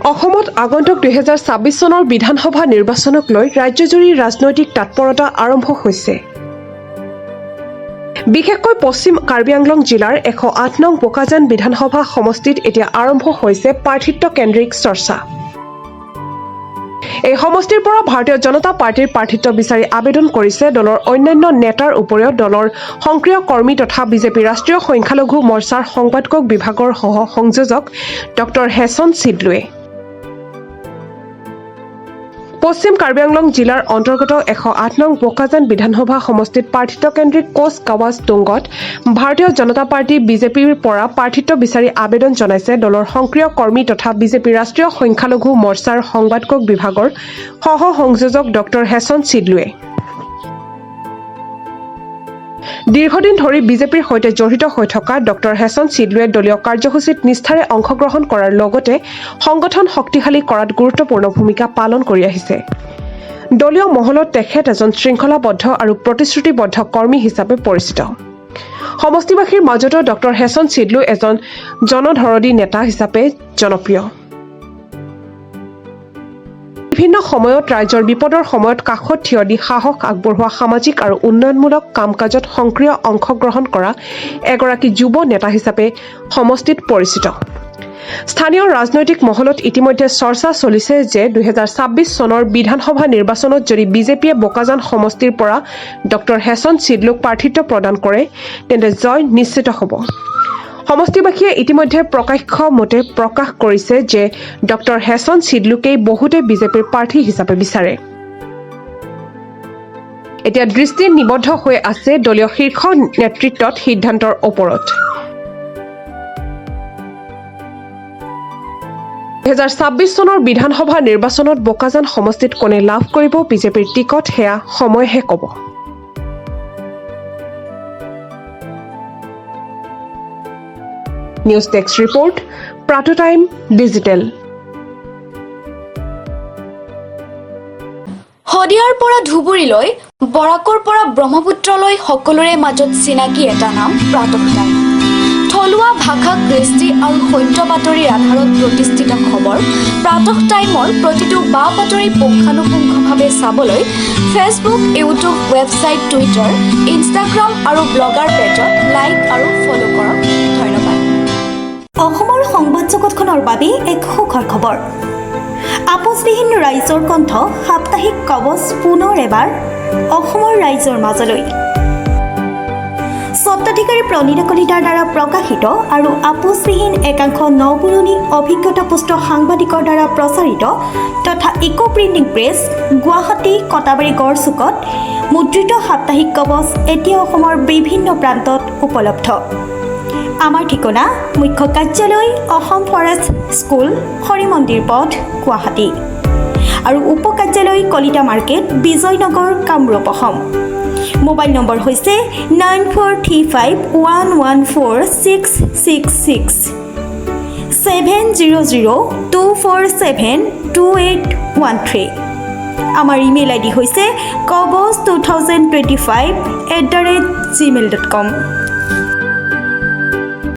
অসমত আগন্তুক 2026 চনৰ বিধানসভা নিৰ্বাচনক লৈ ৰাজ্যজুৰি ৰাজনৈতিক তৎপৰতা আৰম্ভ হৈছে। বিশেষকৈ পশ্চিম কাৰ্বি আংলং জিলাৰ 108 নং বোকাজান বিধানসভা সমষ্টিত এতিয়া আৰম্ভ হৈছে প্ৰাৰ্থিত্ব কেন্দ্ৰিক চৰ্চা। এই সমষ্টিৰ পৰা ভাৰতীয় জনতা পাৰ্টিৰ প্ৰাৰ্থিত্ব বিচাৰি আবেদন কৰিছে দলৰ অন্যান্য নেতাৰ উপৰিও দলৰ সক্ৰিয় কৰ্মী তথা বিজেপি ৰাষ্ট্ৰীয় সংখ্যালঘু মৰ্চাৰ সংবাদকক বিভাগৰ সহ সংযোজক ডক্টৰ হেছন চিডলুৱে। পশ্চিম কাৰ্বি আংলং জিলাৰ অন্তৰ্গত 108 নং বোকাজান বিধানসভা সমষ্টিত প্ৰাৰ্থিত্ব কেন্দ্ৰিক কোচ কাৱাজ টুংগত ভাৰতীয় জনতা পাৰ্টি বিজেপিৰ পৰা প্ৰাৰ্থিত্ব বিচাৰি আবেদন জনাইছে দলৰ সক্ৰিয় কৰ্মী তথা বিজেপি ৰাষ্ট্ৰীয় সংখ্যালঘু মৰ্চাৰ সংবাদকক বিভাগৰ সহ সংযোজক ডক্টৰ হেছন চিডলুৱে। দীৰ্ঘদিন ধৰি বিজেপিৰ সৈতে জড়িত হৈ থকা ডক্টৰ হেছন চিডলুৱে দলীয় কাৰ্যসূচীত নিষ্ঠাৰে অংশগ্ৰহণ কৰাৰ লগতে সংগঠন শক্তিশালী কৰাত গুৰুত্বপূৰ্ণ ভূমিকা পালন কৰি আহিছে। দলীয় মহলত তেখেত এজন শৃংখলাবদ্ধ আৰু প্ৰতিশ্ৰুতিবদ্ধ কৰ্মী হিচাপে পৰিচিত। সমষ্টিবাসীৰ মাজতো ডক্টৰ হেছন চিডলু এজন জনদৰদী নেতা হিচাপে জনপ্ৰিয়। বিভিন্ন সময়ত ৰাজ্যৰ বিপদৰ সময়ত কাষত থিয় দি সাহস আগবঢ়োৱা সামাজিক আৰু উন্নয়নমূলক কাম কাজত সক্ৰিয় অংশগ্ৰহণ কৰা এগৰাকী যুৱ নেতা হিচাপে সমষ্টিত পৰিচিত। স্থানীয় ৰাজনৈতিক মহলত ইতিমধ্যে চৰ্চা চলিছে যে 2026 চনৰ বিধানসভা নিৰ্বাচনত যদি বিজেপিয়ে বোকাজান সমষ্টিৰ পৰা ডক্টৰ হেছন চিডলুক প্ৰাৰ্থিত্ব প্ৰদান কৰে তেন্তে জয় নিশ্চিত হ'ব। সমষ্টিবাসীয়ে ইতিমধ্যে প্ৰকাশ্য মতে প্ৰকাশ কৰিছে যে ডক্টৰ হেছন চিডলুকেই বহুতে বিজেপিৰ প্ৰাৰ্থী হিচাপে বিচাৰে। এতিয়া দৃষ্টি নিবদ্ধ হৈ আছে দলীয় শীৰ্ষ নেতৃত্বত সিদ্ধান্তৰ ওপৰত। 2026 চনৰ বিধানসভা নিৰ্বাচনত বোকাজান সমষ্টিত কোনে লাভ কৰিব বিজেপিৰ টিকট সেয়া সময়হে ক'ব। নিউজ ডেস্ক ৰিপৰ্ট, প্ৰাটো টাইম ডিজিটেল। শদিয়াৰ পৰা ধুবুৰীলৈ, বৰাকৰ পৰা ব্ৰহ্মপুত্ৰলৈ সকলোৰে মাজত চিনাকি এটা নাম প্ৰাতঃ টাইম। থলুৱা ভাষা, কৃষ্টি আৰু সত্য বাতৰিৰ আধাৰত প্ৰতিষ্ঠিত খবৰ প্ৰাতঃ টাইমৰ প্ৰতিটো বা বাতৰি পুংখানুপুংখভাৱে চাবলৈ Facebook, YouTube, website, Twitter, Instagram আৰু ব্লগাৰ পেজত লাইক আৰু ফ'ল' কৰক। ধন্যবাদ। অসমৰ সংবাদ জগতখনৰ বাবে এক সুখৰ খবৰ। আপোচবিহীন ৰাইজৰ কণ্ঠ সাপ্তাহিক কবচ পুনৰ এবাৰ অসমৰ ৰাইজৰ মাজলৈ। স্বত্বাধিকাৰী প্ৰণীতা কলিতাৰ দ্বাৰা প্ৰকাশিত আৰু আপোচবিহীন একাংশ নপুৰণি অভিজ্ঞতাপুষ্ট সাংবাদিকৰ দ্বাৰা প্ৰচাৰিত তথা eco printing press, Guwahati, Katabari, গড়চুকত মুদ্ৰিত সাপ্তাহিক কবচ এতিয়া অসমৰ বিভিন্ন প্ৰান্তত উপলব্ধ। আমাৰ ঠিকনা মুখ্য কাৰ্যালয় অসম ফৰেষ্ট স্কুল, হৰি মন্দিৰ পথ, গুৱাহাটী আৰু উপ কাৰ্যালয় Kalita market, Bijoynagar, Kamrup, Assam. Mobile number হৈছে 9435114666 70024728813। আমাৰ ইমেইল আইডি হৈছে kobos2025@gmail.com।